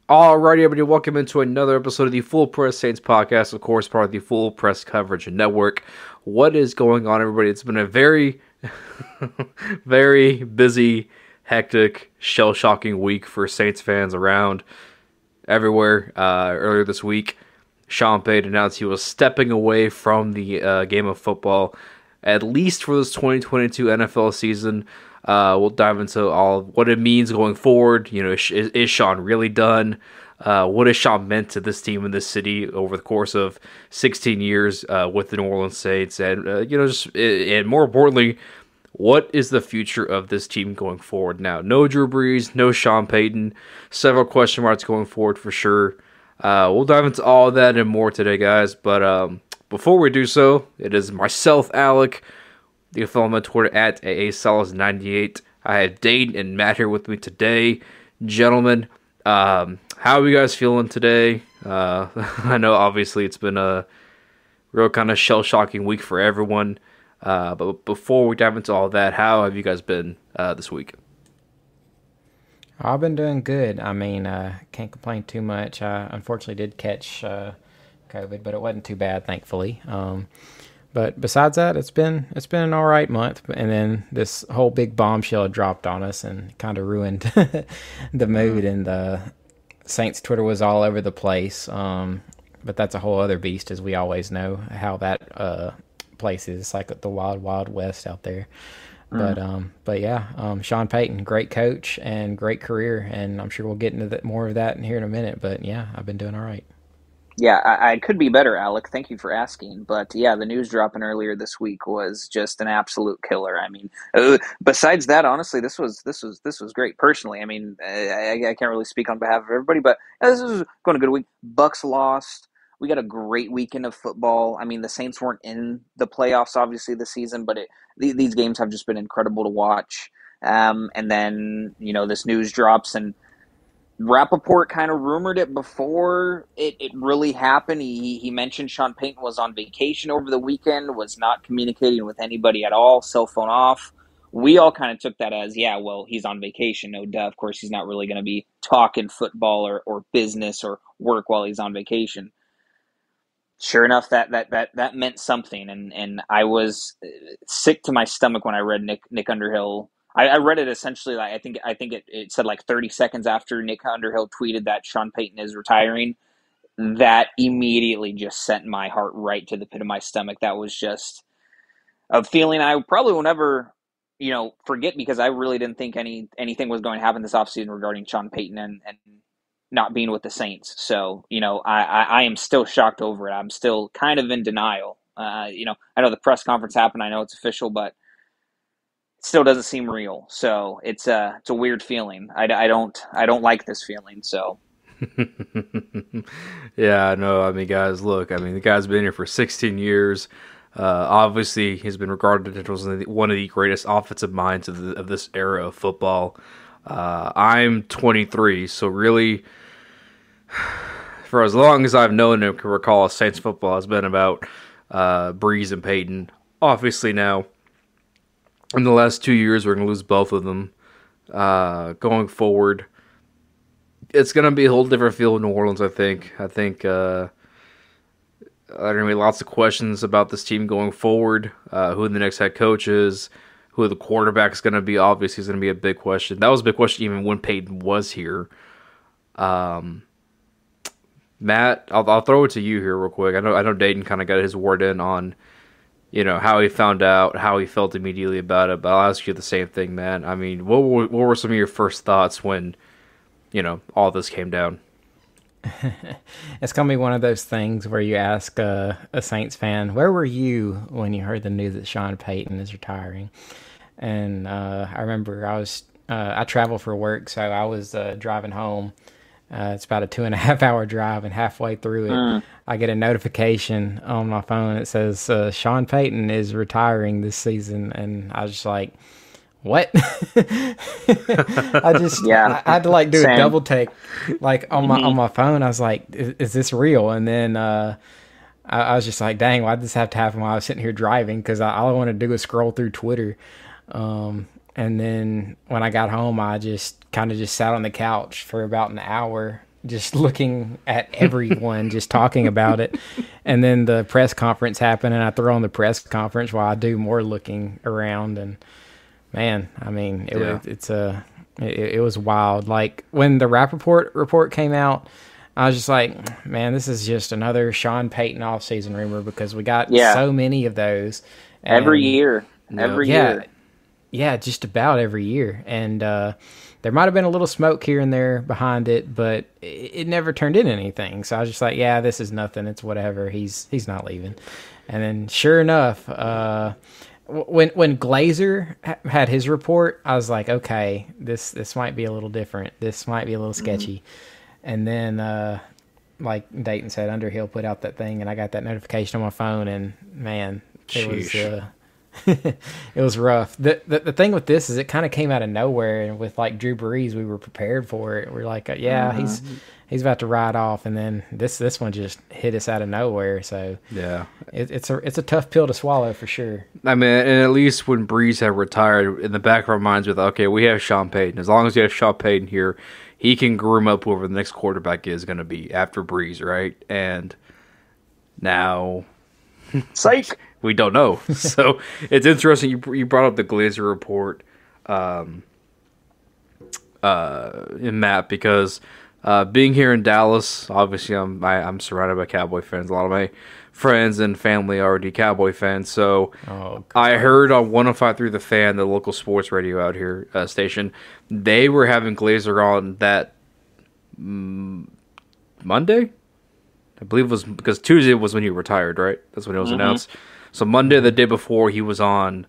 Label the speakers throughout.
Speaker 1: Alrighty, everybody, welcome into another episode of the Full Press Saints podcast, of course, part of the Full Press Coverage Network. What is going on, everybody? It's been a very, very busy, hectic, shell-shocking week for Saints fans around everywhere. Earlier this week, Sean Payton announced he was stepping away from the game of football, at least for this 2022 NFL season. We'll dive into all what it means going forward. You know, is Sean really done? What has Sean meant to this team and this city over the course of 16 years with the New Orleans Saints? And, and more importantly, what is the future of this team going forward now? No Drew Brees, no Sean Payton, several question marks going forward for sure. We'll dive into all of that and more today, guys. But before we do so, it is myself, Alec. You can follow me on Twitter at AASalas98. I have Dane and Matt here with me today. Gentlemen, how are you guys feeling today? I know obviously it's been a real kind of shell-shocking week for everyone. But before we dive into all that, how have you guys been this week?
Speaker 2: I've been doing good. I mean, can't complain too much. I unfortunately did catch COVID, but it wasn't too bad, thankfully. But besides that, it's been an all right month. And then this whole big bombshell dropped on us and kind of ruined the mood. And the Saints Twitter was all over the place. But that's a whole other beast, as we always know how that place is. It's like the wild, wild west out there. But yeah, Sean Payton, great coach and great career, and I'm sure we'll get into more of that in here in a minute. But yeah, I've been doing all right.
Speaker 3: Yeah, I could be better, Alec. Thank you for asking. But yeah, the news dropping earlier this week was just an absolute killer. I mean, besides that, honestly, this was great. Personally, I mean, I can't really speak on behalf of everybody, but this was going a good week. Bucks lost. We got a great weekend of football. I mean, the Saints weren't in the playoffs, obviously, this season, but these games have just been incredible to watch. And then, this news drops, and Rappaport kind of rumored it before it really happened. He mentioned Sean Payton was on vacation over the weekend, was not communicating with anybody at all, cell phone off. We all kind of took that as, yeah, well, he's on vacation, no duh. Of course, he's not really going to be talking football or business or work while he's on vacation. Sure enough, that meant something, and I was sick to my stomach when I read Nick Underhill. I read it essentially. Like, I think it said like 30 seconds after Nick Underhill tweeted that Sean Payton is retiring. That immediately just sent my heart right to the pit of my stomach. That was just a feeling I probably will never, forget, because I really didn't think anything was going to happen this offseason regarding Sean Payton and not being with the Saints. So, I am still shocked over it. I'm still kind of in denial. I know the press conference happened. I know it's official, but it still doesn't seem real. So it's a weird feeling. I don't like this feeling. So.
Speaker 1: Yeah, no, I mean, guys, look, I mean, the guy's been here for 16 years. Obviously, he's been regarded as one of the greatest offensive minds of this era of football. I'm 23, so really, for as long as I've known him, can recall Saints football has been about Brees and Payton. Obviously now, in the last 2 years, we're going to lose both of them. Going forward, it's going to be a whole different feel in New Orleans, I think. I think there are going to be lots of questions about this team going forward, who the next head coach is, who the quarterback is going to be. Obviously, is going to be a big question. That was a big question even when Payton was here. Matt, I'll throw it to you here real quick. I know Dayton kind of got his word in on, how he found out, how he felt immediately about it. But I'll ask you the same thing, man. I mean, what were some of your first thoughts when, all this came down?
Speaker 2: It's going to be one of those things where you ask a Saints fan, where were you when you heard the news that Sean Payton is retiring? And I remember I travel for work, so I was driving home. It's about a 2.5 hour drive, and halfway through it, I get a notification on my phone. It says Sean Payton is retiring this season, and I was just like, what? I had to do a double take, on my phone. I was like, is this real? And then I was just like, dang, why'd this have to happen while I was sitting here driving? Because all I want to do is scroll through Twitter. And then when I got home, I just sat on the couch for about an hour, just looking at everyone, just talking about it. And then the press conference happened, and I throw on the press conference while I do more looking around. And man, I mean, it was wild. Like when the Rappaport report came out, I was just like, man, this is just another Sean Payton offseason rumor, because we got so many of those.
Speaker 3: Every year. Every year.
Speaker 2: Yeah, just about every year. And there might have been a little smoke here and there behind it, but it never turned into anything. So I was just like, yeah, this is nothing. It's whatever. He's not leaving. And then sure enough, when Glazer had his report, I was like, okay, this might be a little different. This might be a little sketchy. And then, like Dayton said, Underhill put out that thing, and I got that notification on my phone, and man, it was it was rough. The thing with this is it kind of came out of nowhere, and with like Drew Brees, we were prepared for it. We're like, he's about to ride off, and then this one just hit us out of nowhere. So
Speaker 1: yeah,
Speaker 2: it's a tough pill to swallow for sure.
Speaker 1: I mean, and at least when Brees had retired, in the back of our minds, with okay, we have Sean Payton. As long as you have Sean Payton here, he can groom up whoever the next quarterback is going to be after Brees, right? And now,
Speaker 3: psych.
Speaker 1: We don't know. So it's interesting you brought up the Glazer report, in Matt, because being here in Dallas, obviously I'm surrounded by Cowboy fans. A lot of my friends and family are already Cowboy fans. So I heard on 105.3 The Fan, the local sports radio out here station, they were having Glazer on that Monday. I believe it was because Tuesday was when he retired, right? That's when it was announced. So Monday, the day before, he was on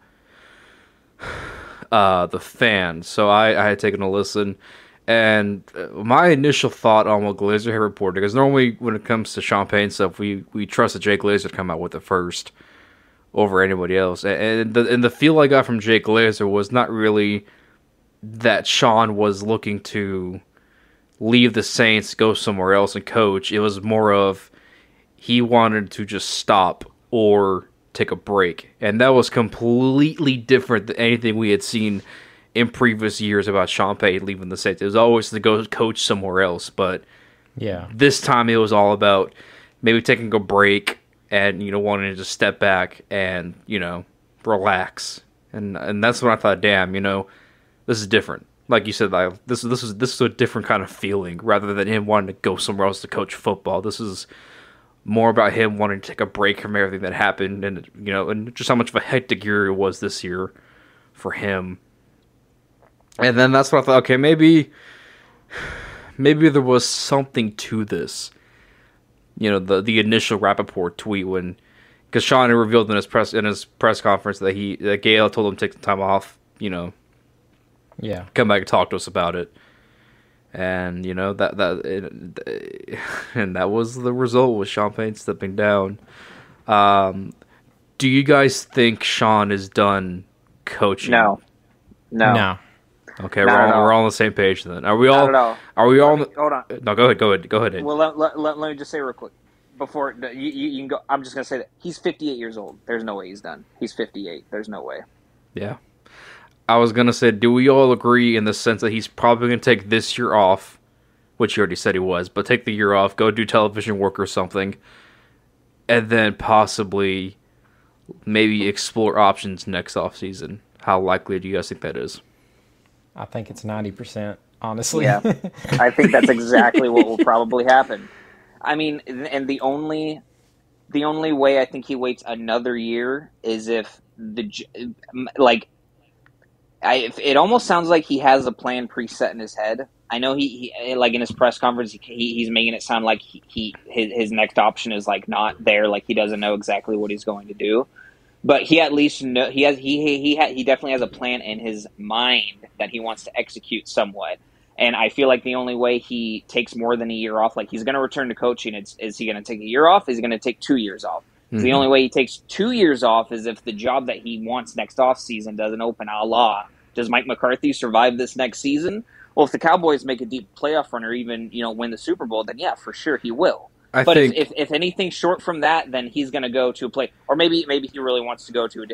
Speaker 1: The Fan. So I had taken a listen. And my initial thought on what Glazer had reported, because normally when it comes to Sean Payton stuff, we trust that Jay Glazer to come out with it first over anybody else. And the feel I got from Jay Glazer was not really that Sean was looking to leave the Saints, go somewhere else and coach. It was more of he wanted to just stop or take a break. And that was completely different than anything we had seen in previous years about Sean Payton leaving the Saints. It was always to go coach somewhere else. But this time it was all about maybe taking a break and, wanting to just step back and, relax. And that's when I thought, damn, this is different. Like you said, like this is a different kind of feeling rather than him wanting to go somewhere else to coach football. This is more about him wanting to take a break from everything that happened, and and just how much of a hectic year it was this year for him. And then that's what I thought. Okay, maybe there was something to this. The initial Rappaport tweet because Sean had revealed in his press conference that Gail told him to take some time off. Come back and talk to us about it. And that was the result with Sean Payton stepping down. Do you guys think Sean is done coaching?
Speaker 3: No.
Speaker 1: Okay, we're all on the same page then. Are we all?
Speaker 3: Not at all.
Speaker 1: Are we all?
Speaker 3: Hold on.
Speaker 1: No, go ahead.
Speaker 3: Well, let me just say real quick before you can go. I'm just gonna say that he's 58 years old. There's no way he's done. He's 58. There's no way.
Speaker 1: Yeah. I was going to say, do we all agree in the sense that he's probably going to take this year off, which he already said he was, but take the year off, go do television work or something, and then possibly maybe explore options next offseason? How likely do you guys think that is?
Speaker 2: I think it's 90%, honestly.
Speaker 3: Yeah, I think that's exactly what will probably happen. I mean, and the only way I think he waits another year is if it almost sounds like he has a plan preset in his head. I know he like in his press conference, he's making it sound like his next option is like not there, like he doesn't know exactly what he's going to do. But he at least he definitely has a plan in his mind that he wants to execute somewhat. And I feel like the only way he takes more than a year off, like he's going to return to coaching, is he going to take a year off? Is he going to take 2 years off? Mm-hmm. The only way he takes 2 years off is if the job that he wants next offseason doesn't open. A la, does Mike McCarthy survive this next season? Well, if the Cowboys make a deep playoff run or even win the Super Bowl, then yeah, for sure he will. But if anything short from that, then he's going to go to a play, or maybe he really wants to go to a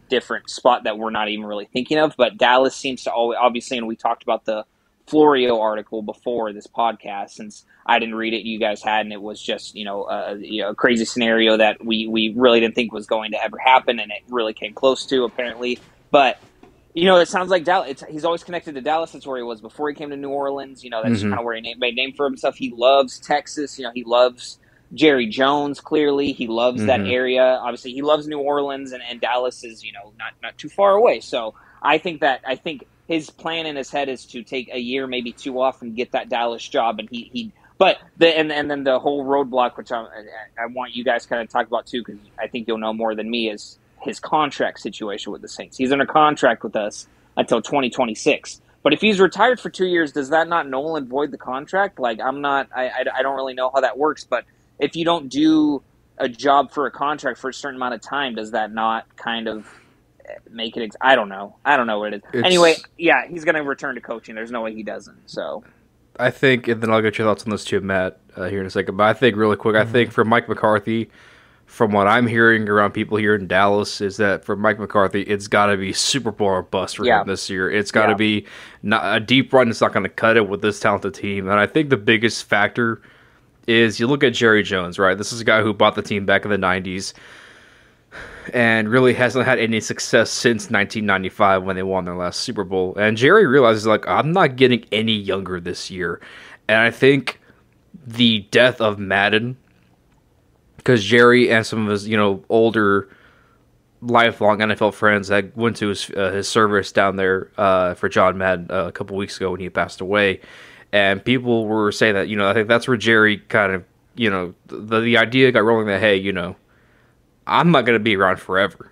Speaker 3: different spot that we're not even really thinking of. But Dallas seems to always, obviously, and we talked about the Florio article before this podcast, since I didn't read it, you guys had, and it was just a crazy scenario that we really didn't think was going to ever happen, and it really came close to, apparently. But it sounds like Dallas. He's always connected to Dallas. That's where he was before he came to New Orleans. That's kind of where he made a name for himself. He loves Texas. He loves Jerry Jones. Clearly, he loves that area. Obviously, he loves New Orleans, and Dallas is not too far away. So I think his plan in his head is to take a year, maybe two off, and get that Dallas job. And then the whole roadblock, which I want you guys kind of talk about too, because I think you'll know more than me, is his contract situation with the Saints. He's under contract with us until 2026. But if he's retired for 2 years, does that not null and void the contract? Like, I don't really know how that works. But if you don't do a job for a contract for a certain amount of time, does that not kind of make it? I don't know. I don't know what it is. Anyway, yeah, he's going to return to coaching. There's no way he doesn't. So
Speaker 1: I think, and then I'll get your thoughts on this too, Matt, here in a second. But I think really quick, I think for Mike McCarthy, from what I'm hearing around people here in Dallas, is that for Mike McCarthy, it's got to be Super Bowl or bust for him this year. It's got to be not a deep run. It's not going to cut it with this talented team. And I think the biggest factor is you look at Jerry Jones, right? This is a guy who bought the team back in the 90s and really hasn't had any success since 1995 when they won their last Super Bowl. And Jerry realizes, like, I'm not getting any younger this year. And I think the death of Madden, because Jerry and some of his, older, lifelong NFL friends that went to his service down there for John Madden a couple weeks ago when he passed away, and people were saying that, I think that's where Jerry kind of, the idea got rolling that, hey, I'm not going to be around forever,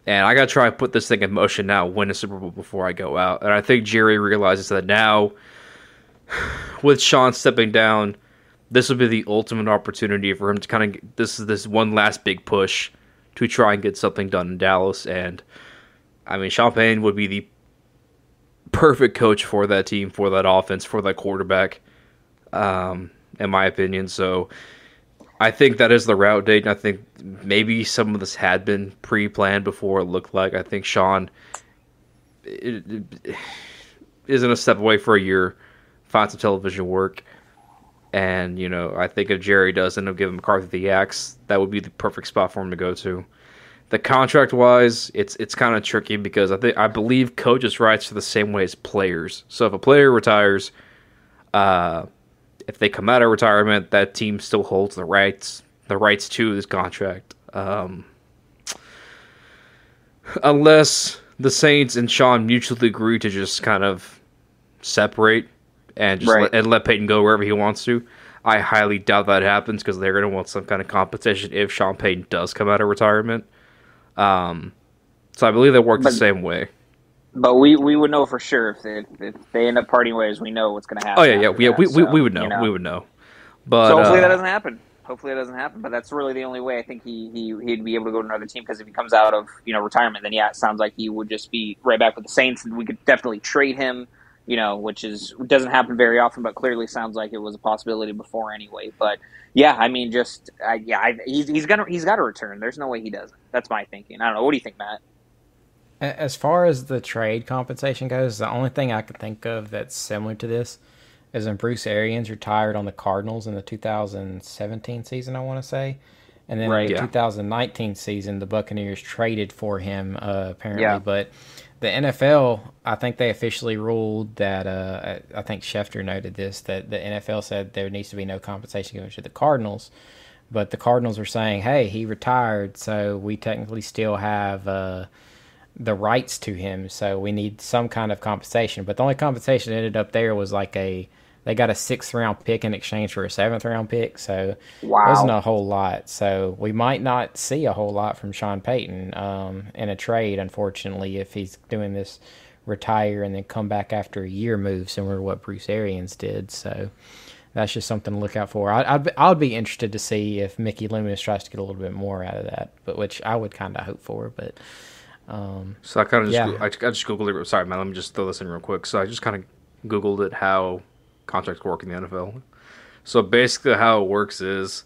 Speaker 1: and I got to try and put this thing in motion now, win a Super Bowl before I go out. And I think Jerry realizes that now, with Sean stepping down, this will be the ultimate opportunity for him to kind of this one last big push to try and get something done in Dallas. And I mean, Sean Payton would be the perfect coach for that team, for that offense, for that quarterback, in my opinion. So I think that is the route date. And I think maybe some of this had been pre-planned before it looked like. I think Sean isn't a step away for a year, find some television work. And, I think if Jerry does end up giving McCarthy the axe, that would be the perfect spot for him to go to. The contract-wise, it's kind of tricky because I believe coaches' rights are the same way as players. So if a player retires, if they come out of retirement, that team still holds the rights to this contract. Unless the Saints and Sean mutually agree to just kind of separate and just let Payton go wherever he wants to. I highly doubt that happens because they're going to want some kind of compensation if Sean Payton does come out of retirement. So I believe that works the same way.
Speaker 3: But we would know for sure if they end up parting ways. We know what's going to happen.
Speaker 1: Oh yeah. We would know. We would know. But
Speaker 3: so hopefully that doesn't happen. But that's really the only way I think he'd be able to go to another team, because if he comes out of retirement, then it sounds like he would just be right back with the Saints, and we could definitely trade him. Which doesn't happen very often, but clearly sounds like it was a possibility before anyway. But yeah, I mean, he's got to return. There's no way he doesn't. That's my thinking. I don't know. What do you think, Matt?
Speaker 2: As far as the trade compensation goes, the only thing I could think of that's similar to this is when Bruce Arians retired on the Cardinals in the 2017 season, I want to say. And then in the 2019 season, the Buccaneers traded for him, apparently. Yeah. But the NFL, I think they officially ruled that, I think Schefter noted this, that the NFL said there needs to be no compensation given to the Cardinals. But the Cardinals were saying, hey, he retired, so we technically still have the rights to him, so we need some kind of compensation. But the only compensation that ended up there was they got a 6th-round pick in exchange for a 7th-round pick, so it wasn't a whole lot. So we might not see a whole lot from Sean Payton in a trade, unfortunately, if he's doing this retire and then come back after a year move, similar to what Bruce Arians did. So that's just something to look out for. I'd be interested to see if Mickey Loomis tries to get a little bit more out of that, but which I would kind of hope for. But
Speaker 1: so I kind of I just Googled it. Sorry, man, let me just throw this in real quick. So I just kind of Googled it, how contracts work in the NFL. So basically how it works is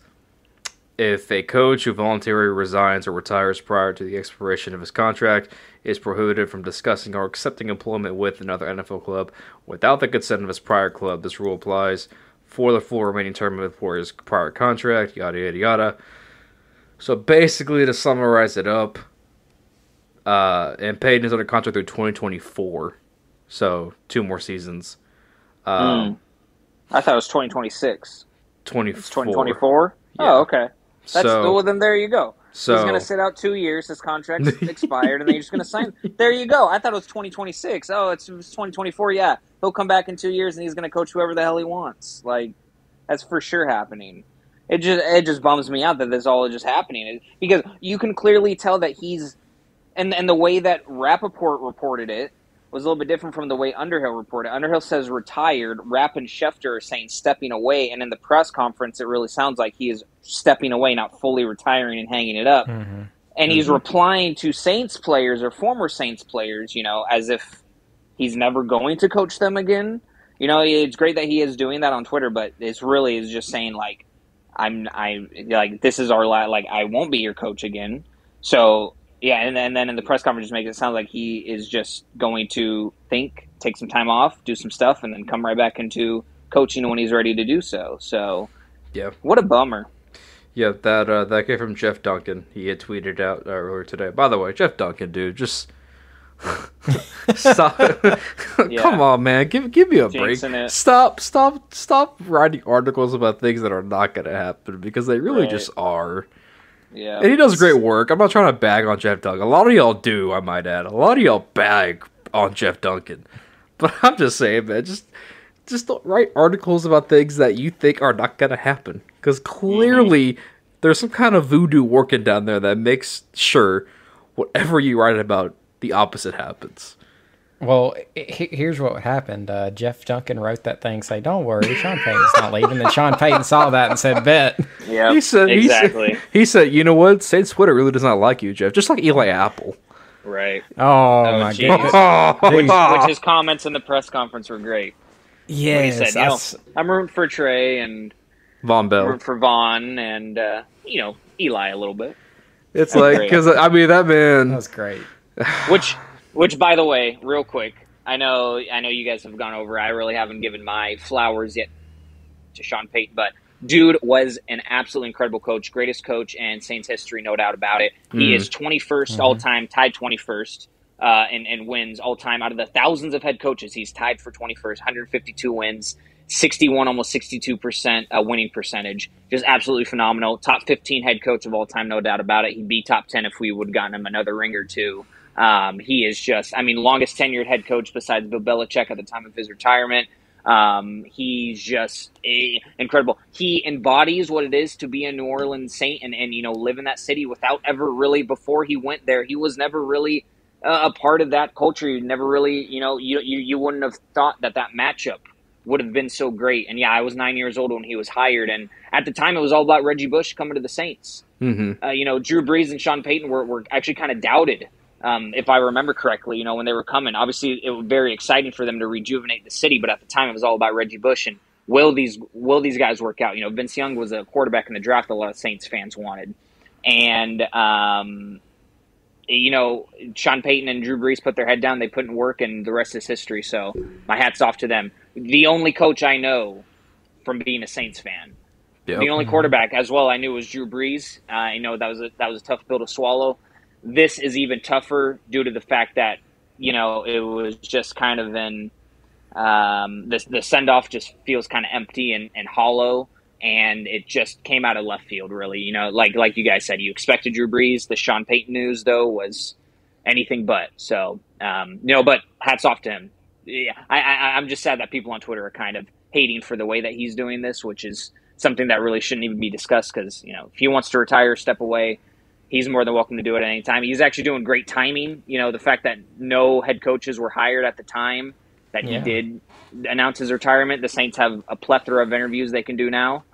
Speaker 1: if a coach who voluntarily resigns or retires prior to the expiration of his contract is prohibited from discussing or accepting employment with another NFL club without the consent of his prior club, this rule applies for the full remaining term of his prior contract, yada, yada, yada. So basically, to summarize it up, and Payton is under contract through 2024, so 2 more seasons.
Speaker 3: I thought it was 2026.
Speaker 1: 24.
Speaker 3: It's 2024?
Speaker 1: Yeah.
Speaker 3: Oh, okay. Well, then there you go.
Speaker 1: So,
Speaker 3: he's going to sit out 2 years. His contract's expired, and then he's just going to sign. There you go. I thought it was 2026. Oh, it's 2024. Yeah, he'll come back in 2 years, and he's going to coach whoever the hell he wants. Like, that's for sure happening. It just bums me out that this all is just happening because you can clearly tell that he's and the way that Rappaport reported it was a little bit different from the way Underhill reported. Underhill says retired. Rapp and Schefter are saying stepping away, and in the press conference, it really sounds like he is stepping away, not fully retiring and hanging it up.
Speaker 2: Mm-hmm.
Speaker 3: And he's replying to Saints players or former Saints players, as if he's never going to coach them again. It's great that he is doing that on Twitter, but it's really is just saying like, this is our I won't be your coach again. So. Yeah, and then in the press conference, just makes it sound like he is just going to take some time off, do some stuff, and then come right back into coaching when he's ready to do so. So,
Speaker 1: yeah,
Speaker 3: what a bummer.
Speaker 1: Yeah, that came from Jeff Duncan. He had tweeted out earlier today. By the way, Jeff Duncan, dude, just stop.
Speaker 3: Yeah.
Speaker 1: Come on, man, give me a break.
Speaker 3: It.
Speaker 1: Stop writing articles about things that are not going to happen because they really just are.
Speaker 3: Yeah,
Speaker 1: and he does great work. I'm not trying to bag on Jeff Duncan. A lot of y'all do, I might add. A lot of y'all bag on Jeff Duncan. But I'm just saying, man, just don't write articles about things that you think are not going to happen. Because clearly there's some kind of voodoo working down there that makes sure whatever you write about, the opposite happens.
Speaker 2: Well, here's what happened. Jeff Duncan wrote that thing, say, "Don't worry, Sean Payton's not leaving." Then Sean Payton saw that and said, "Bet."
Speaker 3: Yeah, exactly.
Speaker 1: He said, "You know what? Saints Twitter really does not like you, Jeff. Just like Eli Apple."
Speaker 3: Right.
Speaker 2: Oh my
Speaker 3: god. Which his comments in the press conference were great.
Speaker 2: Yes,
Speaker 3: he said, I'm rooting for Trey and
Speaker 1: Von Bell.
Speaker 3: I'm rooting for Von and Eli a little bit.
Speaker 1: It's like because that man.
Speaker 2: That was great.
Speaker 3: Which, by the way, real quick, I know you guys have gone over. I really haven't given my flowers yet to Sean Payton, but dude was an absolutely incredible coach, greatest coach in Saints history, no doubt about it. He is 21st all time, tied 21st in wins all time out of the thousands of head coaches. He's tied for 21st, 152 wins, 61, almost 62% winning percentage. Just absolutely phenomenal. Top 15 head coach of all time, no doubt about it. He'd be top 10 if we would have gotten him another ring or two. He is just, longest tenured head coach besides Bill Belichick at the time of his retirement. He's just incredible. He embodies what it is to be a New Orleans Saint and live in that city without ever really, before he went there, he was never really a part of that culture. You never really, you wouldn't have thought that matchup would have been so great. And yeah, I was 9 years old when he was hired. And at the time it was all about Reggie Bush coming to the Saints. Mm-hmm. Drew Brees and Sean Payton were actually kind of doubted. If I remember correctly, when they were coming, obviously it was very exciting for them to rejuvenate the city. But at the time, it was all about Reggie Bush and will these guys work out? Vince Young was a quarterback in the draft a lot of Saints fans wanted, and Sean Payton and Drew Brees put their head down. They put in work, and the rest is history. So my hat's off to them. The only coach I know from being a Saints fan, the only quarterback as well I knew was Drew Brees. I know that was a tough pill to swallow. This is even tougher due to the fact that, it was just kind of the send-off just feels kind of empty and hollow, and it just came out of left field, really. Like you guys said, you expected Drew Brees. The Sean Payton news, though, was anything but. So, but hats off to him. Yeah, I'm just sad that people on Twitter are kind of hating for the way that he's doing this, which is something that really shouldn't even be discussed because, if he wants to retire, step away, he's more than welcome to do it at any time. He's actually doing great timing. The fact that no head coaches were hired at the time that he did announce his retirement. The Saints have a plethora of interviews they can do now.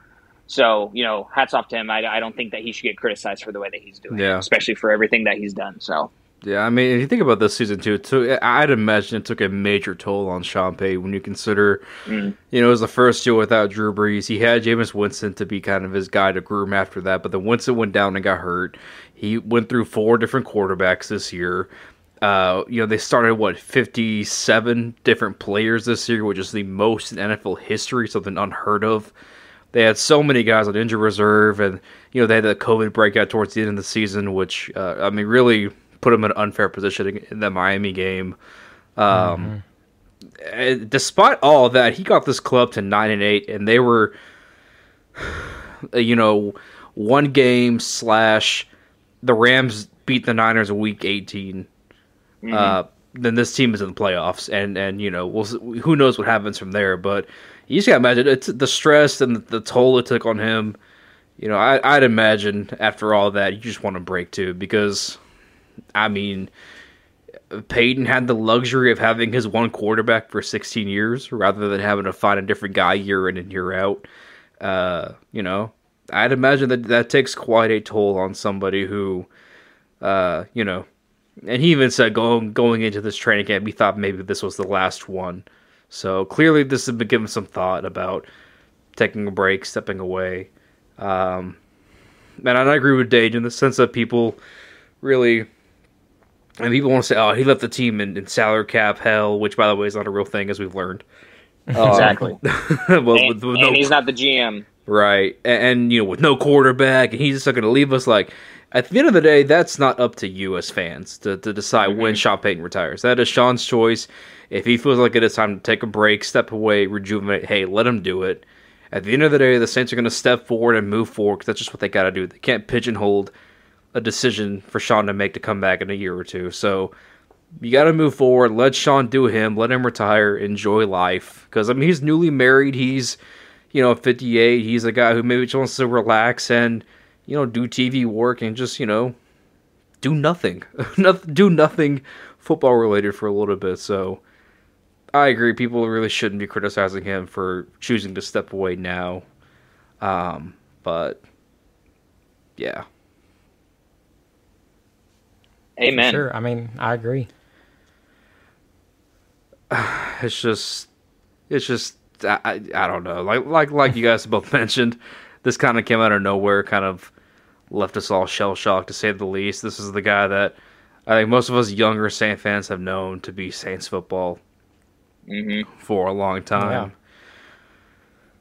Speaker 3: So, hats off to him. I don't think that he should get criticized for the way that he's doing it, especially for everything that he's done. So,
Speaker 1: Yeah, I mean, if you think about this season too, I'd imagine it took a major toll on Sean Payton when you consider, it was the first year without Drew Brees. He had Jameis Winston to be kind of his guy to groom after that, but then Winston went down and got hurt. He went through 4 different quarterbacks this year. They started 57 different players this year, which is the most in NFL history, something unheard of. They had so many guys on injury reserve, and they had the COVID breakout towards the end of the season, which really put them in an unfair position in the Miami game. Despite all that, he got this club to 9-8, and they were, one game / the Rams beat the Niners in Week 18. Then this team is in the playoffs, and who knows what happens from there. But you just gotta imagine it's the stress and the toll it took on him. I'd imagine after all that, you just want to break too, because Payton had the luxury of having his one quarterback for 16 years rather than having to find a different guy year in and year out. I'd imagine that takes quite a toll on somebody who, and he even said going into this training camp, he thought maybe this was the last one. So clearly this has been given some thought about taking a break, stepping away. And I agree with Dage in the sense that people really... And people want to say, oh, he left the team in salary cap hell, which, by the way, is not a real thing, as we've learned.
Speaker 3: Exactly. And he's not the GM.
Speaker 1: Right. And with no quarterback, and he's just not going to leave us. Like, at the end of the day, that's not up to you as fans to decide when Sean Payton retires. That is Sean's choice. If he feels like it is time to take a break, step away, rejuvenate, hey, let him do it. At the end of the day, the Saints are going to step forward and move forward, because that's just what they got to do. They can't pigeonhole a decision for Sean to make to come back in a year or two. So you got to move forward. Let Sean do him. Let him retire. Enjoy life. Because, he's newly married. He's, 58. He's a guy who maybe just wants to relax and, do TV work and just, do nothing. Do nothing football related for a little bit. So I agree. People really shouldn't be criticizing him for choosing to step away now. But, yeah.
Speaker 3: Amen.
Speaker 2: Sure. I agree.
Speaker 1: It's just I don't know. Like you guys both mentioned, this kind of came out of nowhere, kind of left us all shell shocked to say the least. This is the guy that I think most of us younger Saints fans have known to be Saints football for a long time.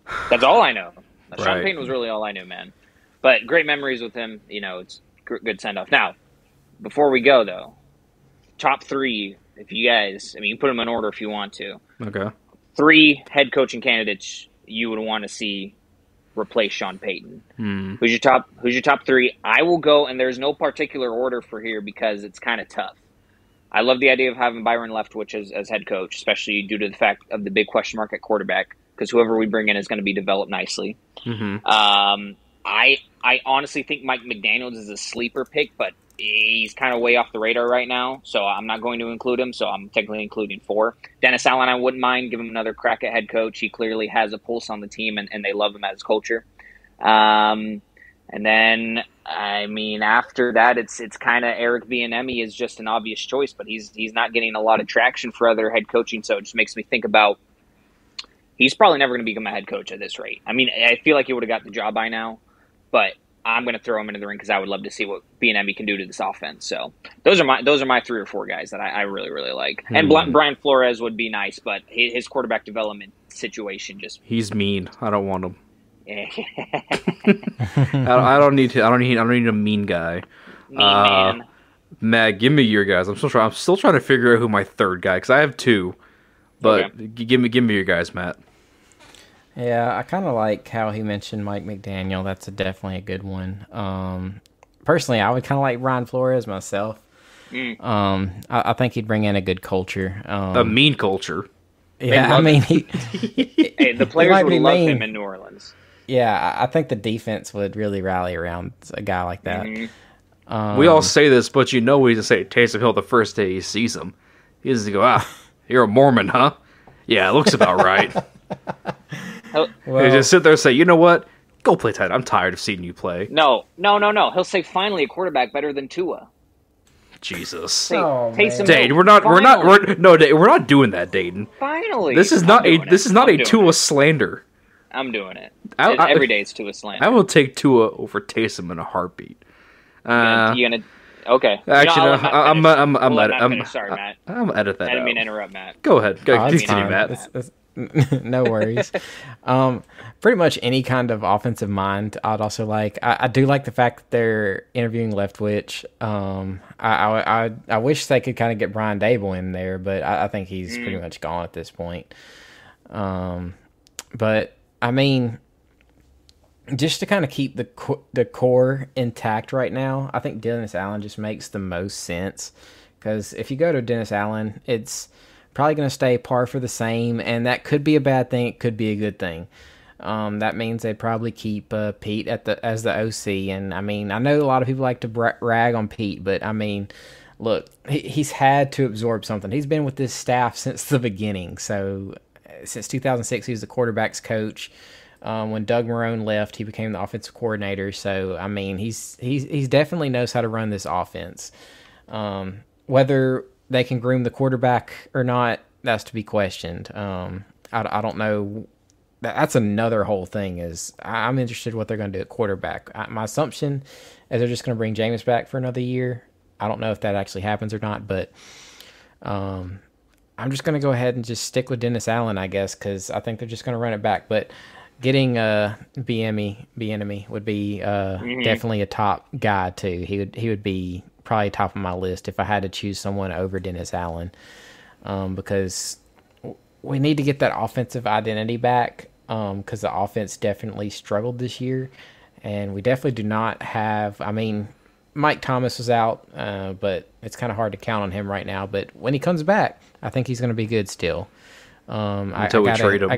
Speaker 3: Yeah. That's all I know.
Speaker 1: Right.
Speaker 3: Sean Payton was really all I knew, man. But great memories with him. It's good send off. Now, before we go, though, top 3, if you guys, you put them in order if you want to.
Speaker 1: Okay.
Speaker 3: 3 head coaching candidates you would want to see replace Sean Payton. Who's your top 3? I will go, and there's no particular order for here because it's kind of tough. I love the idea of having Byron Leftwich as head coach, especially due to the fact of the big question mark at quarterback, because whoever we bring in is going to be developed nicely. I honestly think Mike McDaniels is a sleeper pick, but he's kind of way off the radar right now, so I'm not going to include him, so I'm technically including 4. Dennis Allen, I wouldn't mind giving him another crack at head coach. He clearly has a pulse on the team, and they love him as culture. And then, after that, it's kind of Eric Bieniemy is just an obvious choice, but he's not getting a lot of traction for other head coaching, so it just makes me think about he's probably never going to become a head coach at this rate. I feel like he would have got the job by now, but I'm going to throw him into the ring because I would love to see what Bieniemy can do to this offense. So those are my 3 or 4 guys that I really, really like. And Brian Flores would be nice, but his quarterback development situation
Speaker 1: he's mean. I don't want him. I don't need a mean guy.
Speaker 3: Mean man.
Speaker 1: Matt, give me your guys. I'm still trying to figure out who my 3rd guy, because I have 2, but
Speaker 3: okay.
Speaker 1: give me your guys, Matt.
Speaker 2: Yeah, I kind of like how he mentioned Mike McDaniel. That's definitely a good one. Personally, I would kind of like Brian Flores myself. I think he'd bring in a good culture.
Speaker 1: A mean culture.
Speaker 2: Yeah,
Speaker 3: hey, the players would love him in New Orleans.
Speaker 2: Yeah, I think the defense would really rally around a guy like that.
Speaker 1: We all say this, but we just say Taysom Hill the first day he sees him. He just go, you're a Mormon, huh? Yeah, it looks about right. They just sit there and say, you know what? Go play tight. I'm tired of seeing you play.
Speaker 3: No. He'll say, finally, a quarterback better than Tua.
Speaker 1: Jesus.
Speaker 2: Oh,
Speaker 3: Taysom
Speaker 2: man.
Speaker 3: Hill,
Speaker 1: Dayton, we're not doing that, Dayton.
Speaker 3: Finally,
Speaker 1: This is not
Speaker 3: I'm
Speaker 1: a
Speaker 3: doing
Speaker 1: Tua
Speaker 3: it.
Speaker 1: slander.
Speaker 3: I'm doing it.
Speaker 1: I-
Speaker 3: Every day it's Tua slander.
Speaker 1: I will take Tua over Taysom in a heartbeat.
Speaker 3: You gonna okay?
Speaker 1: Actually, no,
Speaker 3: I'm finish. Sorry, Matt.
Speaker 1: I'm gonna edit that
Speaker 3: I didn't
Speaker 1: out.
Speaker 3: mean to interrupt, Matt.
Speaker 1: Go ahead. Go
Speaker 2: Oh, it's
Speaker 1: continue,
Speaker 2: fine.
Speaker 1: Matt.
Speaker 2: It's no worries. Pretty much any kind of offensive mind. I'd also like. I do like the fact that they're interviewing Leftwich. I wish they could kind of get Brian Dable in there, but I think he's pretty much gone at this point. But I mean, just to kind of keep the core intact right now, I think Dennis Allen just makes the most sense. Because if you go to Dennis Allen, it's probably going to stay par for the same, and that could be a bad thing. It could be a good thing. That means they probably keep Pete as the OC. And I mean, I know a lot of people like to rag on Pete, but I mean, look, he's had to absorb something. He's been with this staff since the beginning. So since 2006, he was the quarterback's coach. When Doug Marrone left, he became the offensive coordinator. So I mean, he's definitely knows how to run this offense. Whether they can groom the quarterback or not, that's to be questioned. I don't know. That's another whole thing. Is I'm interested in what they're going to do at quarterback. My assumption is they're just going to bring Jameis back for another year. I don't know if that actually happens or not, but I'm just going to go ahead and just stick with Dennis Allen, I guess, because I think they're just going to run it back. But getting Bieniemy would be definitely a top guy too. He would be probably top of my list if I had to choose someone over Dennis Allen, because we need to get that offensive identity back, because the offense definitely struggled this year, and we definitely do not have. I mean, Mike Thomas was out, but it's kind of hard to count on him right now. But when he comes back, I think he's going to be good still.
Speaker 1: Until we trade him.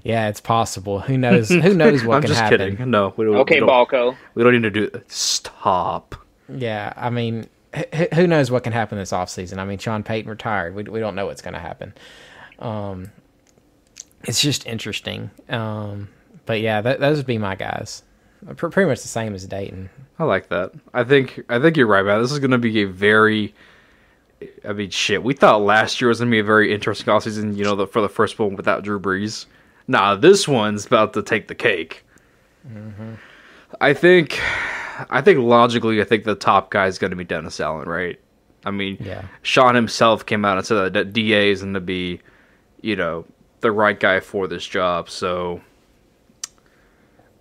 Speaker 2: Yeah, it's possible. Who knows? Who knows what
Speaker 1: I'm
Speaker 2: can
Speaker 1: just
Speaker 2: happen?
Speaker 1: kidding. No, we don't.
Speaker 3: Okay, Balco.
Speaker 1: We don't need to do it. Stop.
Speaker 2: Yeah, I mean, who knows what can happen this offseason? I mean, Sean Payton retired. We don't know what's going to happen. It's just interesting. But yeah, those would be my guys. Pretty much the same as Dayton.
Speaker 1: I like that. I think you're right, man. This is going to be a very. I mean, shit. We thought last year was going to be a very interesting offseason. You know, for the first one without Drew Brees. Nah, this one's about to take the cake. Mm-hmm. I think logically, the top guy is going to be Dennis Allen, right? I mean,
Speaker 2: yeah.
Speaker 1: Sean himself came out and said that DA is going to be, you know, the right guy for this job. So,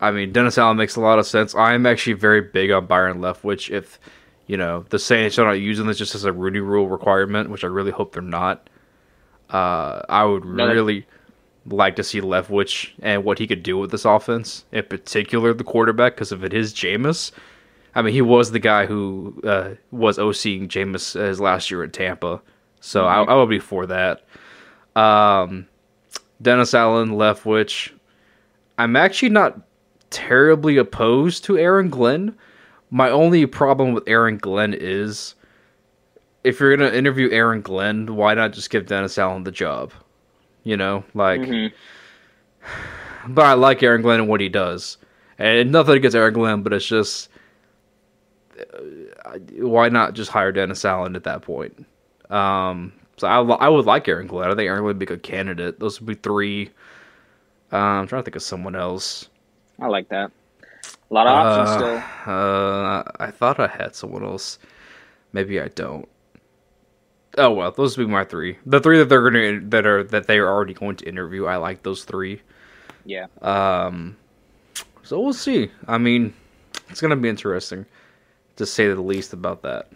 Speaker 1: I mean, Dennis Allen makes a lot of sense. I'm actually very big on Byron Leftwich. If, you know, the Saints are not using this just as a Rooney Rule requirement, which I really hope they're not, I would really like to see Leftwich and what he could do with this offense, in particular the quarterback, because if it is Jameis, I mean, he was the guy who was OCing Jameis his last year at Tampa, so I would be for that. Dennis Allen, Leftwich. I'm actually not terribly opposed to Aaron Glenn. My only problem with Aaron Glenn is, if you're going to interview Aaron Glenn, why not just give Dennis Allen the job? You know, like, but I like Aaron Glenn and what he does, and nothing against Aaron Glenn, but it's just, why not just hire Dennis Allen at that point? So I would like Aaron Glenn. I think Aaron Glenn would be a good candidate. Those would be three. I'm trying to think of someone else.
Speaker 3: I like that. A lot of options still.
Speaker 1: I thought I had someone else. Maybe I don't. Oh well, those would be my three. The three that they are already going to interview. I like those three.
Speaker 3: Yeah.
Speaker 1: So we'll see. I mean, it's gonna be interesting, to say the least, about that.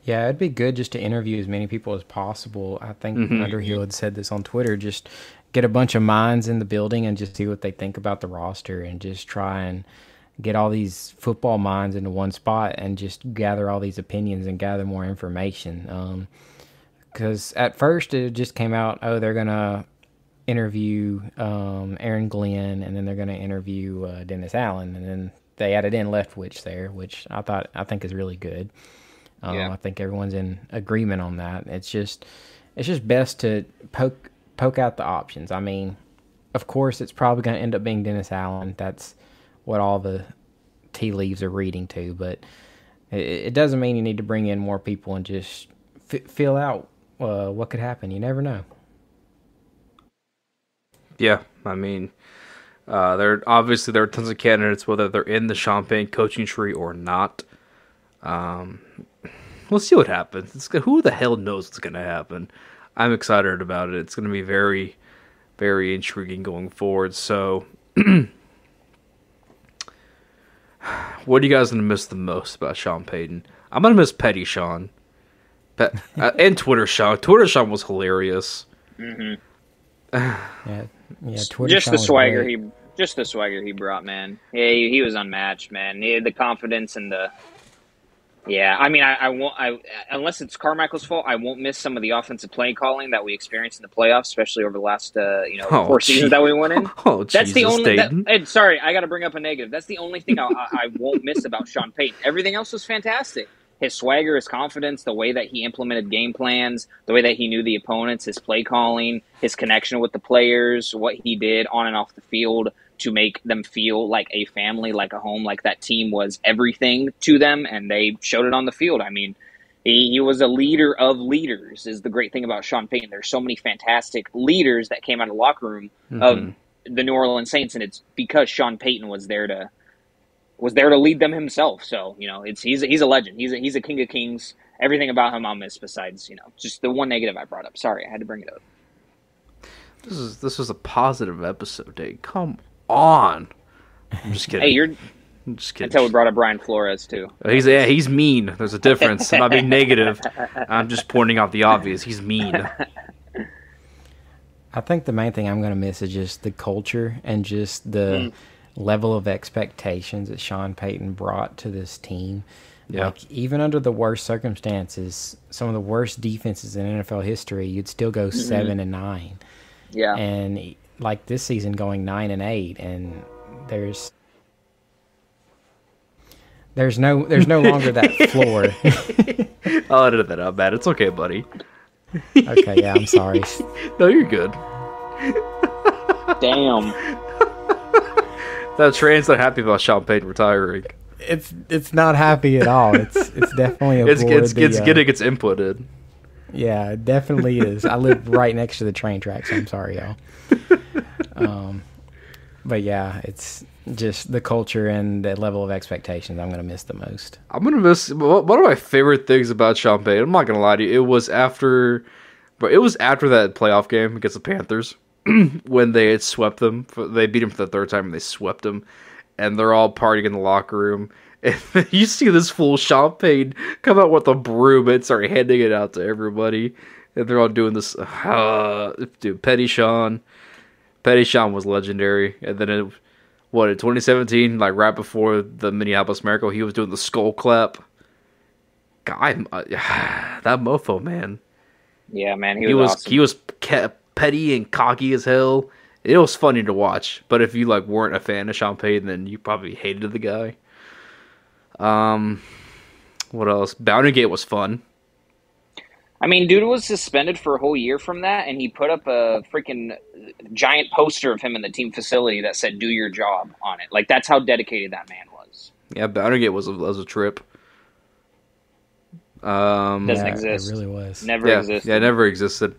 Speaker 2: Yeah, it'd be good just to interview as many people as possible. I think Underhill had said this on Twitter. Just get a bunch of minds in the building and just see what they think about the roster, and just try and get all these football minds into one spot and just gather all these opinions and gather more information. Because at first it just came out, they're going to interview Aaron Glenn, and then they're going to interview Dennis Allen, and then they added in Leftwich there, which I think is really good. I think everyone's in agreement on that. It's just best to poke out the options. I mean, of course, it's probably going to end up being Dennis Allen. That's what all the tea leaves are reading to, but It doesn't mean you need to bring in more people and just feel out what could happen. You never know.
Speaker 1: Yeah, I mean, there are tons of candidates, whether they're in the Sean Payton coaching tree or not. We'll see what happens. Who the hell knows what's going to happen? I'm excited about it. It's going to be very, very intriguing going forward. So, what are you guys going to miss the most about Sean Payton? I'm going to miss Petty Sean. And Twitter Sean. Twitter Sean was hilarious.
Speaker 3: Mm-hmm.
Speaker 2: Yeah. Twitter
Speaker 3: Just
Speaker 2: Sean
Speaker 3: the
Speaker 2: was
Speaker 3: swagger
Speaker 2: great.
Speaker 3: the swagger he brought, man. Yeah, he was unmatched, man. He had the confidence and the. Yeah, I mean, I won't. Unless it's Carmichael's fault, I won't miss some of the offensive play calling that we experienced in the playoffs, especially over the last 4 seasons that we went in.
Speaker 1: Oh,
Speaker 3: That's the only.
Speaker 1: Dayton.
Speaker 3: Sorry, I got to bring up a negative. That's the only thing I won't miss about Sean Payton. Everything else was fantastic. His swagger, his confidence, the way that he implemented game plans, the way that he knew the opponents, his play calling, his connection with the players, what he did on and off the field to make them feel like a family, like a home, like that team was everything to them, and they showed it on the field. I mean, he was a leader of leaders, is the great thing about Sean Payton. There's so many fantastic leaders that came out of the locker room of the New Orleans Saints, and it's because Sean Payton was there to lead them himself. So, he's a legend. He's a king of kings. Everything about him I'll miss besides, just the one negative I brought up. Sorry, I had to bring it up.
Speaker 1: This was a positive episode, Dave. Come on. I'm just kidding. I'm just kidding.
Speaker 3: Until we brought up Brian Flores too.
Speaker 1: He's mean. There's a difference. I'm not being negative. I'm just pointing out the obvious. He's mean.
Speaker 2: I think the main thing I'm going to miss is just the culture and just the level of expectations that Sean Payton brought to this team.
Speaker 1: Yeah.
Speaker 2: Like, even under the worst circumstances, some of the worst defenses in NFL history, you'd still go 7-9.
Speaker 3: Yeah.
Speaker 2: And like this season going 9-8, and there's no longer that floor.
Speaker 1: I'll edit that out, Matt. It's okay, buddy.
Speaker 2: Okay, yeah, I'm sorry.
Speaker 1: No, you're good.
Speaker 3: Damn.
Speaker 1: That train's not happy about Sean Payton retiring.
Speaker 2: It's not happy at all. It's definitely
Speaker 1: It's getting its input in.
Speaker 2: Yeah, it definitely is. I live right next to the train tracks, so I'm sorry, y'all. But yeah, it's just the culture and the level of expectations I'm going to miss the most.
Speaker 1: I'm going to miss one of my favorite things about Sean Payton. I'm not going to lie to you. It was after that playoff game against the Panthers when they had swept them. They beat them for the third time and they swept them. And they're all partying in the locker room. And you see this fool Sean Payton come out with a broom and start handing it out to everybody. And they're all doing this. Dude, Petty Sean was legendary. And then in 2017, like right before the Minneapolis Miracle, he was doing the skull clap. God, that mofo, man.
Speaker 3: Yeah, man, he was awesome.
Speaker 1: He was petty and cocky as hell. It was funny to watch, but if you weren't a fan of Sean Payton, then you probably hated the guy. What else? Bountygate was fun.
Speaker 3: I mean, dude was suspended for a whole year from that, and he put up a freaking giant poster of him in the team facility that said "Do your job" on it. Like, that's how dedicated that man was.
Speaker 1: Yeah, Bountygate was a trip.
Speaker 3: Doesn't exist.
Speaker 2: It really was.
Speaker 3: Never existed.
Speaker 1: Yeah, it never existed.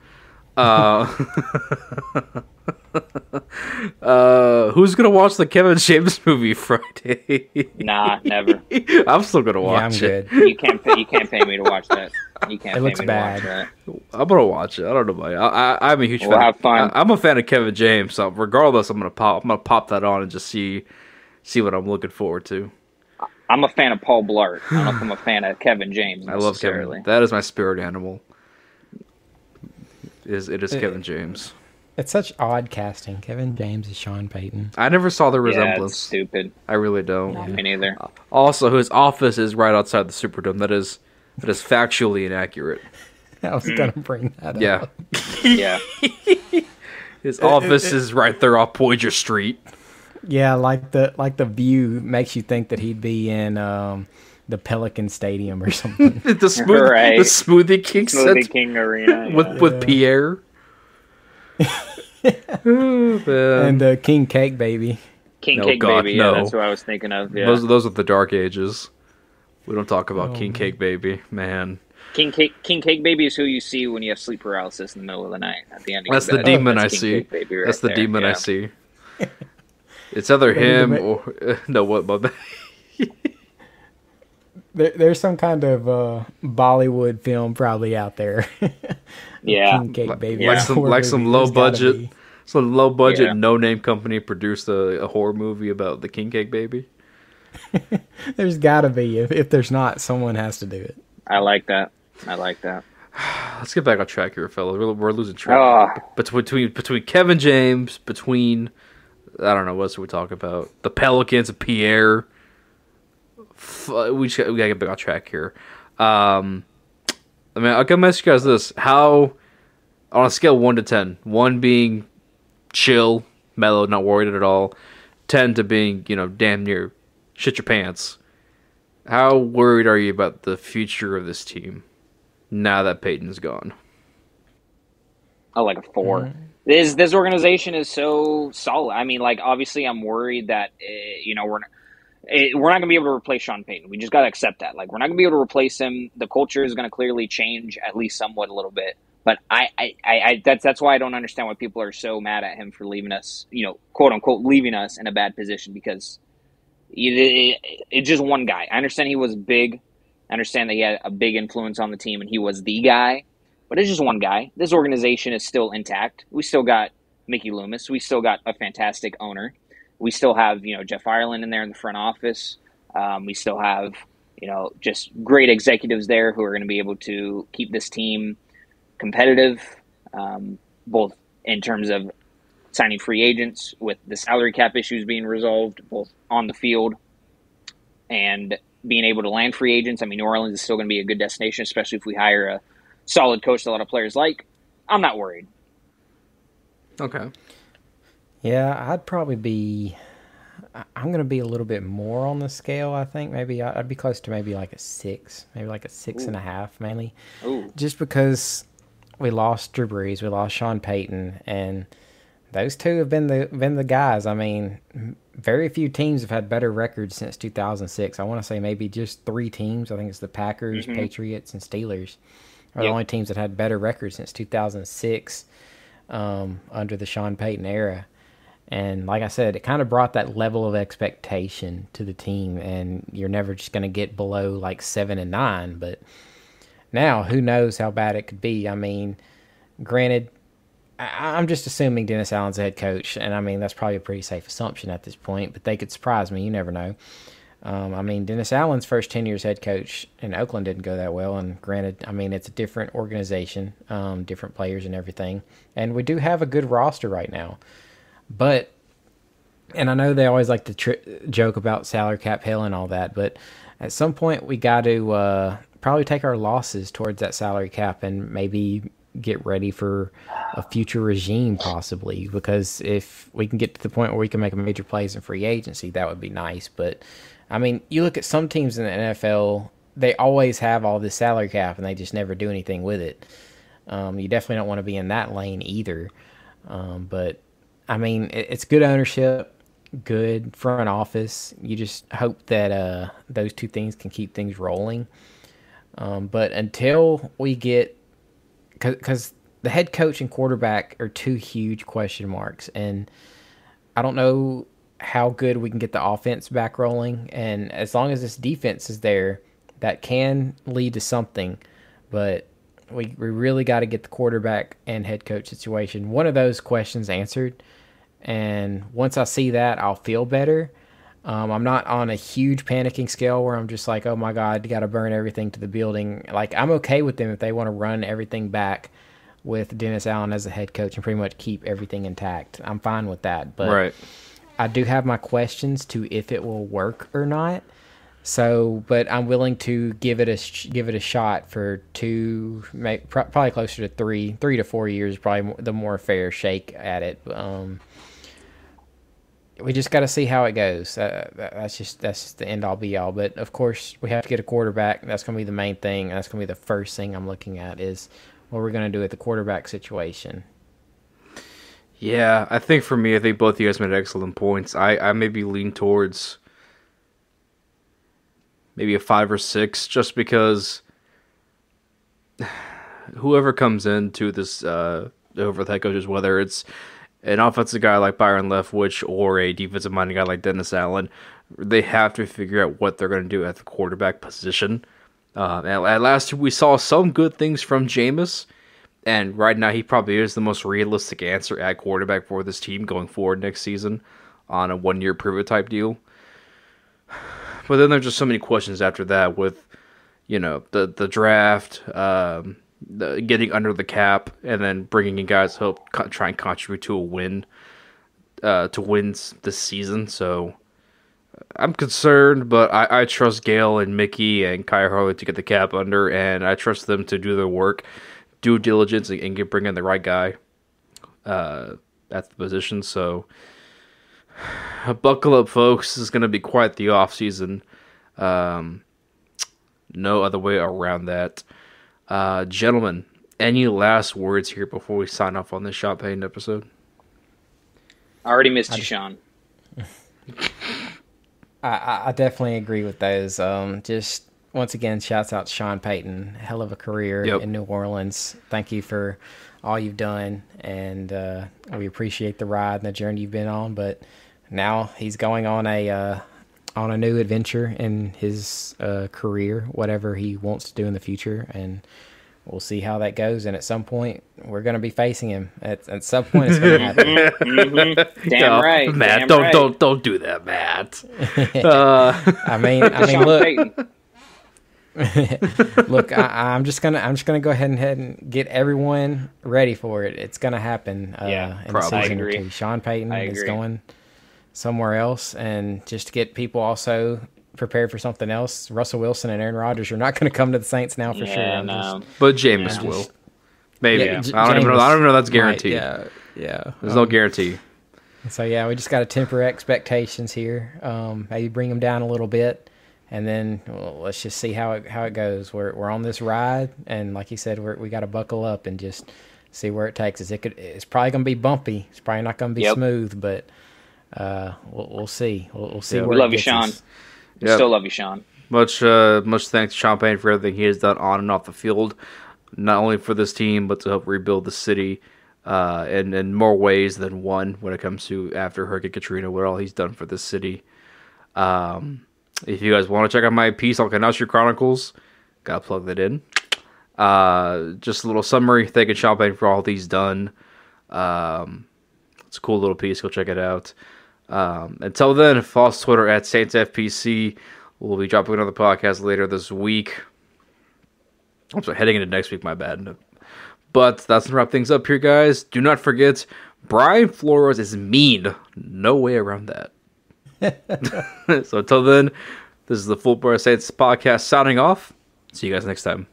Speaker 1: Who's gonna watch the Kevin James movie Friday?
Speaker 3: Nah, never.
Speaker 1: I'm still gonna watch it.
Speaker 2: Good.
Speaker 3: You can't pay me to watch that. You can't.
Speaker 2: It looks
Speaker 3: pay me
Speaker 2: bad.
Speaker 3: To watch that.
Speaker 1: I'm gonna watch it. I don't know about you. I'm a huge fan.
Speaker 3: Have fun.
Speaker 1: I'm a fan of Kevin James, so regardless, I'm gonna pop that on and just see what I'm looking forward to.
Speaker 3: I'm a fan of Paul Blart. I don't know if I'm a fan of Kevin James.
Speaker 1: I love Kevin. That is my spirit animal. It is Kevin James.
Speaker 2: It's such odd casting. Kevin James is Sean Payton.
Speaker 1: I never saw the
Speaker 3: Yeah,
Speaker 1: resemblance.
Speaker 3: it's stupid.
Speaker 1: I really don't.
Speaker 3: Yeah, me neither.
Speaker 1: Also, his office is right outside the Superdome. That is factually inaccurate.
Speaker 2: I was gonna bring that
Speaker 1: Yeah.
Speaker 2: up.
Speaker 3: Yeah.
Speaker 1: His office is right there off Poydras Street.
Speaker 2: Yeah, like the view makes you think that he'd be in the Pelican Stadium or something.
Speaker 1: the Smoothie King
Speaker 3: Smoothie King Arena.
Speaker 1: with Pierre. Oh, man.
Speaker 2: And King Cake Baby.
Speaker 3: King
Speaker 1: Oh,
Speaker 3: Cake
Speaker 1: God,
Speaker 3: Baby.
Speaker 1: no.
Speaker 3: Yeah, that's what I was thinking of. Yeah.
Speaker 1: Those are the dark ages. We don't talk about
Speaker 2: Oh,
Speaker 1: King
Speaker 2: man.
Speaker 1: Cake Baby, man.
Speaker 3: King Cake Baby is who you see when you have sleep paralysis in the middle of the night at the end of your
Speaker 1: That's the
Speaker 3: bed.
Speaker 2: Oh,
Speaker 1: demon
Speaker 3: That's
Speaker 1: I
Speaker 3: King
Speaker 1: see.
Speaker 3: Cake Baby
Speaker 1: That's
Speaker 3: right
Speaker 1: the
Speaker 3: there.
Speaker 1: demon I
Speaker 3: Yeah.
Speaker 1: see. It's either
Speaker 2: they need to
Speaker 1: him
Speaker 2: make,
Speaker 1: or no. What? My bad.
Speaker 2: there's some kind of Bollywood film probably out there of
Speaker 3: Yeah.
Speaker 2: King Cake
Speaker 1: like,
Speaker 2: Baby
Speaker 1: like
Speaker 2: or a
Speaker 1: some
Speaker 2: horror
Speaker 1: like some
Speaker 2: movie.
Speaker 1: low
Speaker 2: There's got to
Speaker 1: budget,
Speaker 2: be.
Speaker 3: Yeah.
Speaker 1: no name company produced a horror movie about the King Cake Baby.
Speaker 2: There's got to be. If there's not, someone has to do it.
Speaker 3: I like that. I like that.
Speaker 1: Let's get back on track here, fellas. We're losing track.
Speaker 3: Oh,
Speaker 1: Between Kevin James, between I don't know what else we talk about. The Pelicans and Pierre. We gotta get back on track here. I mean, I'll come ask you guys this: how, on a scale of 1 to 10, 1 being chill, mellow, not worried at all, 10 to being damn near shit your pants. How worried are you about the future of this team now that Payton's gone?
Speaker 3: I like a 4. This organization is so solid. I mean, like obviously, I'm worried that we're not going to be able to replace Sean Payton. We just got to accept that. Like we're not going to be able to replace him. The culture is going to clearly change at least somewhat a little bit. But that's why I don't understand why people are so mad at him for leaving us, quote unquote, leaving us in a bad position because it's just one guy. I understand he was big. I understand that he had a big influence on the team and he was the guy. But it's just one guy. This organization is still intact. We still got Mickey Loomis. We still got a fantastic owner. We still have, Jeff Ireland in there in the front office. We still have, just great executives there who are going to be able to keep this team competitive, both in terms of signing free agents with the salary cap issues being resolved, both on the field and being able to land free agents. I mean, New Orleans is still going to be a good destination, especially if we hire a solid coach that a lot of players like. I'm not worried.
Speaker 1: Okay.
Speaker 2: Yeah, I'd probably be. I'm going to be a little bit more on the scale. I think maybe I'd be close to maybe like a 6, maybe like a 6.5, mainly,
Speaker 3: Ooh.
Speaker 2: just because we lost Drew Brees, we lost Sean Payton, and those two have been the guys. I mean, very few teams have had better records since 2006. I want to say maybe just 3 teams. I think it's the Packers, Patriots, and Steelers are the only teams that had better records since 2006 under the Sean Payton era. And like I said, it kind of brought that level of expectation to the team, and you're never just going to get below like 7 and 9. But now, who knows how bad it could be? I mean, granted, I'm just assuming Dennis Allen's the head coach, and I mean that's probably a pretty safe assumption at this point. But they could surprise me. You never know. I mean, Dennis Allen's first 10 years head coach in Oakland didn't go that well. And granted, I mean, it's a different organization, different players and everything. And we do have a good roster right now. But, and I know they always like to joke about salary cap hell and all that, but at some point we got to probably take our losses towards that salary cap and maybe get ready for a future regime possibly, because if we can get to the point where we can make a major plays in free agency, that would be nice. But I mean, you look at some teams in the NFL, they always have all this salary cap and they just never do anything with it. You definitely don't want to be in that lane either. But I mean, it's good ownership, good front office. You just hope that those two things can keep things rolling. But until we get, because the head coach and quarterback are 2 huge question marks, and I don't know how good we can get the offense back rolling. And as long as this defense is there, that can lead to something. But we really got to get the quarterback and head coach situation, one of those questions answered. And once I see that, I'll feel better. I'm not on a huge panicking scale where I'm just like, oh my God, you got to burn everything to the building. Like, I'm okay with them if they want to run everything back with Dennis Allen as the head coach and pretty much keep everything intact. I'm fine with that. But
Speaker 1: Right.
Speaker 2: I do have my questions to if it will work or not. So, but I'm willing to give it a shot for 2, probably closer to 3 to 4 years, probably the more fair shake at it. We just got to see how it goes. That's just the end all be all. But of course, we have to get a quarterback. That's going to be the main thing. And that's going to be the first thing I'm looking at is what we're going to do at the quarterback situation.
Speaker 1: Yeah, I think for me, I think both of you guys made excellent points. I maybe lean towards maybe a 5 or 6, just because whoever comes into this over the head coaches, whether it's an offensive guy like Byron Leftwich or a defensive minded guy like Dennis Allen, they have to figure out what they're going to do at the quarterback position. At last, we saw some good things from Jameis, and right now he probably is the most realistic answer at quarterback for this team going forward next season on a 1-year prove-it type deal. But then there's just so many questions after that with, the draft, getting under the cap, and then bringing in guys to help try and contribute to a win, to wins this season. So I'm concerned, but I trust Gale and Mickey and Kyle Harley to get the cap under, and I trust them to do their work, due diligence, and bring in the right guy at the position. So buckle up, folks. This is going to be quite the offseason. No other way around that. Gentlemen, any last words here before we sign off on this Sean Payton episode?
Speaker 3: I already missed you, Sean.
Speaker 2: I definitely agree with those. Just once again, shouts out to Sean Payton. Hell of a career in New Orleans. Thank you for all you've done, and we appreciate the ride and the journey you've been on. But now he's going on a new adventure in his career, whatever he wants to do in the future, and we'll see how that goes. And at some point, we're going to be facing him. At some point, it's going to happen.
Speaker 3: Mm-hmm. Damn right,
Speaker 1: Matt.
Speaker 3: Damn
Speaker 1: Don't do that, Matt.
Speaker 2: I mean, look.
Speaker 3: Payton.
Speaker 2: Look, I'm just gonna go ahead and get everyone ready for it. It's gonna happen. In the season or two. Sean Payton is going somewhere else, and just to get people also prepared for something else. Russell Wilson and Aaron Rodgers are not going to come to the Saints now for sure.
Speaker 1: But Jameis will. Maybe. I don't even know that's guaranteed.
Speaker 2: Yeah.
Speaker 1: There's no guarantee.
Speaker 2: So we just got to temper expectations here. Maybe bring them down a little bit, and then let's just see how it goes. We're on this ride, and like you said, we got to buckle up and just see where it takes us. It's probably going to be bumpy. It's probably not going to be smooth, but we'll see. We'll see where
Speaker 3: we love you, Sean. We still love you, Sean.
Speaker 1: Much thanks to Sean Payton for everything he has done on and off the field, not only for this team, but to help rebuild the city in more ways than one when it comes to after Hurricane Katrina, what all he's done for this city. If you guys want to check out my piece on Canal Street Chronicles, gotta plug that in. Just a little summary, thanking Sean Payton for all he's done. It's a cool little piece. Go check it out. Until then, follow us on Twitter at SaintsFPC. We'll be dropping another podcast later this week. I'm sorry, heading into next week, my bad. But that's going to wrap things up here, guys. Do not forget, Brian Flores is mean. No way around that. So until then, this is the Full Press Saints podcast signing off. See you guys next time.